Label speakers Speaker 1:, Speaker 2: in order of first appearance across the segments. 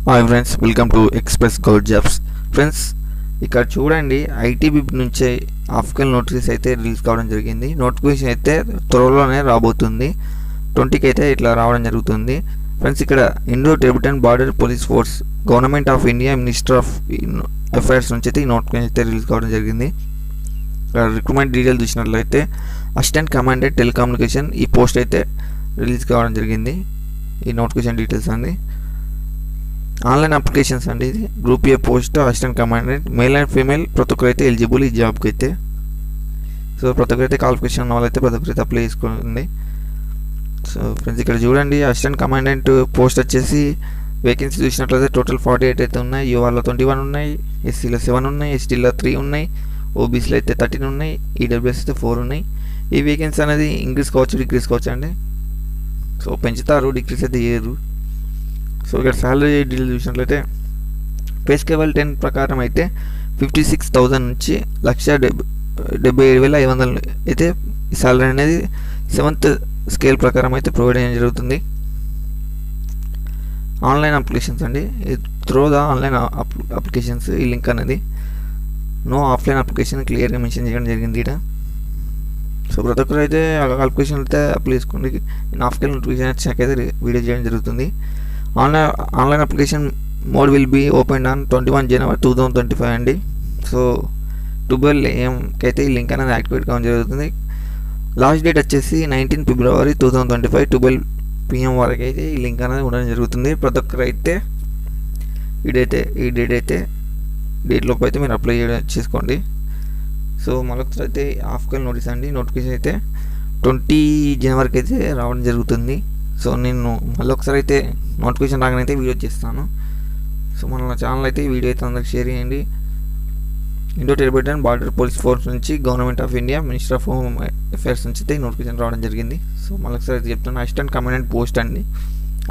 Speaker 1: Hi friends, welcome to express government jobs. Friends, ఇక్కడ చూడండి, ITB నుంచే ఆఫ్ఘన్ నోటీస్ అయితే రిలీజ్ కావడం జరిగింది. నోటిఫికేషన్ అయితే త్వరలోనే రాబోతుంది. 20కి అయితే ఇట్లా రావడం జరుగుతుంది. ఫ్రెండ్స్, ఇక్కడ Indo Tibetan border police force government of India minister of affairs నుంచి అయితే ఈ నోటిఫికేషన్ అయితే రిలీజ్ కావడం జరిగింది. రిక్రూట్మెంట్ డీటెయిల్స్ చూసినట్లయితే అసిస్టెంట్ కమాండెంట్ టెలికమ్యూనికేషన్ ఈ పోస్ట్ అయితే రిలీజ్ కావడం జరిగింది. ఈ నోటిఫికేషన్ డీటెయిల్స్ అండి. ఆన్లైన్ అప్లికేషన్స్ అండి. ఇది group A post assistant commandant male and female ప్రతి ఒక్కరు అయితే ఎలిజిబుల్ ఈ జాబ్కి అయితే. సో ప్రతి ఒక్కరైతే క్వాలిఫికేషన్ ఉన్న వాళ్ళైతే ప్రతి ఒక్కరైతే అప్లై చేసుకోండి. సో ఫ్రెండ్స్, ఇక్కడ చూడండి, అసిస్టెంట్ కమాండెంట్ పోస్ట్ వచ్చేసి వేకెన్సీ చూసినట్లయితే టోటల్ 48 అయితే ఉన్నాయి. యూఆర్లో 21 ఉన్నాయి, ఎస్సీలో 7 ఉన్నాయి, ఎస్టీలో 3 ఉన్నాయి, ఓబీసీలో అయితే 13 ఉన్నాయి, ఈడబ్ల్యూఎస్ అయితే 4 ఉన్నాయి. ఈ వేకెన్సీ అనేది ఇంక్రీస్ కావచ్చు, డిక్రీస్ కావచ్చు అండి. సో పెంచుతారు, డిక్రీస్ అయితే చేయరు. సో ఇక్కడ శాలరీ డీటెయిల్స్ చూసినట్లయితే పే స్కేల్ 10 ప్రకారం అయితే 56,000 నుంచి 1,77,500 అయితే ఈ శాలరీ అనేది 7th స్కేల్ ప్రకారం అయితే ప్రొవైడ్ చేయడం జరుగుతుంది. ఆన్లైన్ అప్లికేషన్స్ అండి. త్రూ ద ఆన్లైన్ అప్లికేషన్స్ ఈ లింక్ అనేది నో ఆఫ్లైన్ అప్లికేషన్ క్లియర్గా మెన్షన్ చేయడం జరిగింది ఇక్కడ. సో ప్రతి ఒక్కరు అయితే అప్లికేషన్ అయితే అప్లై చేసుకోండి. నేను ఆఫ్లైన్ నోటిఫికేషన్ వచ్చాక అయితే వీడియో చేయడం జరుగుతుంది. Online application mode will be open on 21 January 2025 అండి. సో 12 AM అయితే ఈ లింక్ అనేది యాక్టివేట్ కావడం జరుగుతుంది. లాస్ట్ డేట్ వచ్చేసి 19 ఫిబ్రవరి 2025 12 PM వరకు అయితే ఈ లింక్ అనేది ఉండడం జరుగుతుంది. ప్రతి ఒక్కరు అయితే ఈ డేట్లోపు అయితే మీరు అప్లై చేసుకోండి. సో మరొకసారి అయితే ఆఫ్ఘన్ నోటీస్ అండి. నోటిఫికేషన్ అయితే 20 జనవరికి అయితే రావడం జరుగుతుంది. సో నేను మళ్ళీ ఒకసారి అయితే నోటిఫికేషన్ రాగానే అయితే వీడియో చేస్తాను. సో మన ఛానల్ అయితే ఈ వీడియో అయితే అందరికి షేర్ చేయండి. Indo Tibetan border police force నుంచి government of India minister of home affairs నుంచి అయితే నోటిఫికేషన్ రావడం జరిగింది. సో మళ్ళీ ఒకసారి అయితే చెప్తాను, అసిస్టెంట్ కమాండెంట్ పోస్ట్ అండి.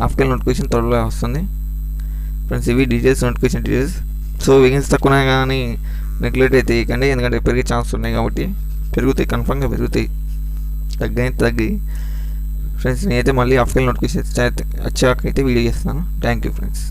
Speaker 1: ఆఫ్ఘన్ నోటిఫికేషన్ త్వరలో వస్తుంది. ఫ్రెండ్స్, ఇవి details, notification details. So vacancy తక్కువ కానీ నెగ్లెక్ట్ అయితే ఇవ్వకండి, ఎందుకంటే పెరిగే ఛాన్స్ ఉన్నాయి కాబట్టి. పెరుగుతాయి, కన్ఫర్మ్గా పెరుగుతాయి, తగ్గి. ఫ్రెండ్స్, నేనైతే మళ్ళీ ఆఫ్ఘన్ నోటిఫికేషన్ వచ్చాక అయితే వీడియో చేస్తాను. Thank you friends.